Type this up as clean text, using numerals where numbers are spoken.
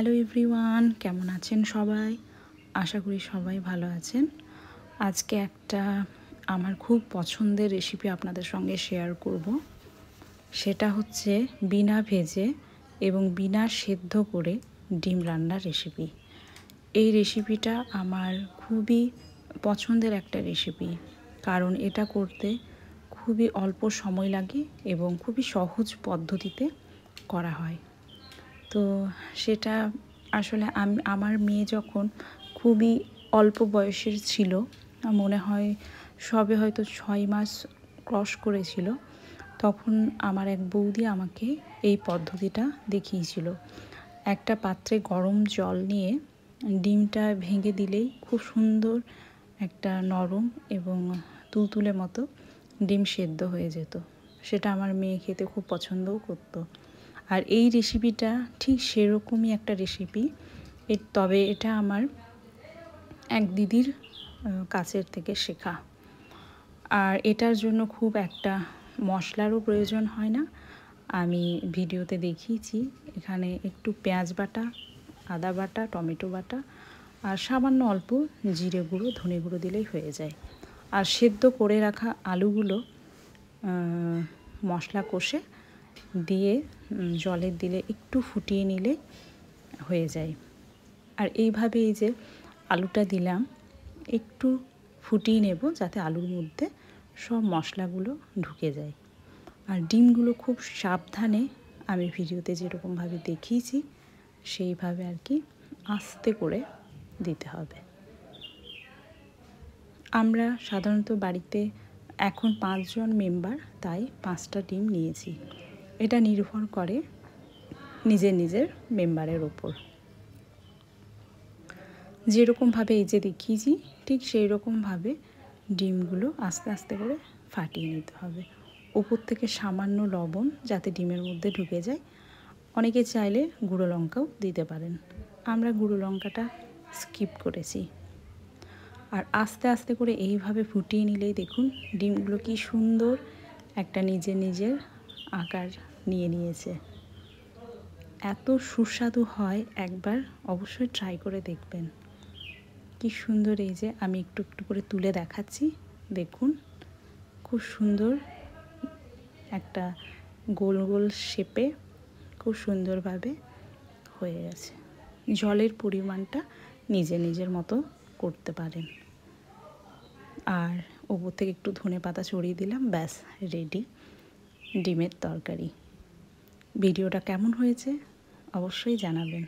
Hello everyone, কেমন আছেন সবাই? আশা করি সবাই ভালো আছেন। আজকে একটা আমার খুব পছন্দের রেসিপি আপনাদের সঙ্গে শেয়ার করব। সেটা হচ্ছে বিনা ভেজে এবং বিনা সেদ্ধ করে ডিম রান্নার রেসিপি। এই রেসিপিটা আমার খুবই পছন্দের একটা রেসিপি, কারণ এটা করতে খুবই অল্প সময় লাগে এবং খুবই সহজ পদ্ধতিতে করা হয়। তো সেটা আসলে আমার মেয়ে যখন খুবই অল্প বয়সের ছিল, মনে হয় সবে হয়তো 6 মাস ক্রস করেছিল, তখন আমার এক বৌদি আমাকে এই পদ্ধতিটা দেখিয়েছিল। একটা পাত্রে গরম জল নিয়ে ডিমটা ভেঙে দিলেই খুব সুন্দর একটা নরম এবং তুলতুলে মতো ডিম সেদ্ধ হয়ে যেত। সেটা আমার মেয়ে খেতে খুব পছন্দও করতো। আর এই রেসিপিটা ঠিক সেরকমই একটা রেসিপি, তবে এটা আমার এক দিদির কাছের থেকে শেখা। আর এটার জন্য খুব একটা মশলারও প্রয়োজন হয় না। আমি ভিডিওতে দেখিয়েছি, এখানে একটু পেঁয়াজ বাটা, আদা বাটা, টমেটো বাটা আর সামান্য অল্প জিরে গুঁড়ো, ধনে গুঁড়ো দিলেই হয়ে যায়। আর সেদ্ধ করে রাখা আলুগুলো মশলা কষে দিয়ে জলে দিলে একটু ফুটিয়ে নিলে হয়ে যায়। আর এইভাবে এই যে আলুটা দিলাম, একটু ফুটিয়ে নেব যাতে আলুর মধ্যে সব মশলাগুলো ঢুকে যায়। আর ডিমগুলো খুব সাবধানে, আমি ভিডিওতে যেরকমভাবে দেখিয়েছি সেইভাবে আর কি আস্তে করে দিতে হবে। আমরা সাধারণত বাড়িতে এখন 5 জন মেম্বার, তাই 5টা ডিম নিয়েছি। এটা নির্ভর করে নিজের নিজের মেম্বারের ওপর। যেরকমভাবে এই যে দেখিয়েছি ঠিক সেই রকমভাবে ডিমগুলো আস্তে আস্তে করে ফাটিয়ে নিতে হবে। উপর থেকে সামান্য লবণ যাতে ডিমের মধ্যে ঢুকে যায়। অনেকে চাইলে গুঁড়ো লঙ্কাও দিতে পারেন, আমরা গুঁড়ো লঙ্কাটা স্কিপ করেছি। আর আস্তে আস্তে করে এইভাবে ফুটিয়ে নিলেই দেখুন ডিমগুলো কি সুন্দর একটা নিজের আকার নিয়ে নিয়েছে। এত সুস্বাদু হয়, একবার অবশ্যই ট্রাই করে দেখবেন। কি সুন্দর, এই যে আমি একটু একটু করে তুলে দেখাচ্ছি, দেখুন খুব সুন্দর একটা গোল গোল শেপে খুব সুন্দরভাবে হয়ে গেছে। জলের পরিমাণটা নিজের মতো করতে পারেন। আর ওপর থেকে একটু ধনেপাতা ছড়িয়ে দিলাম, ব্যাস রেডি ডিমের তরকারি। ভিডিওটা কেমন হয়েছে অবশ্যই জানাবেন।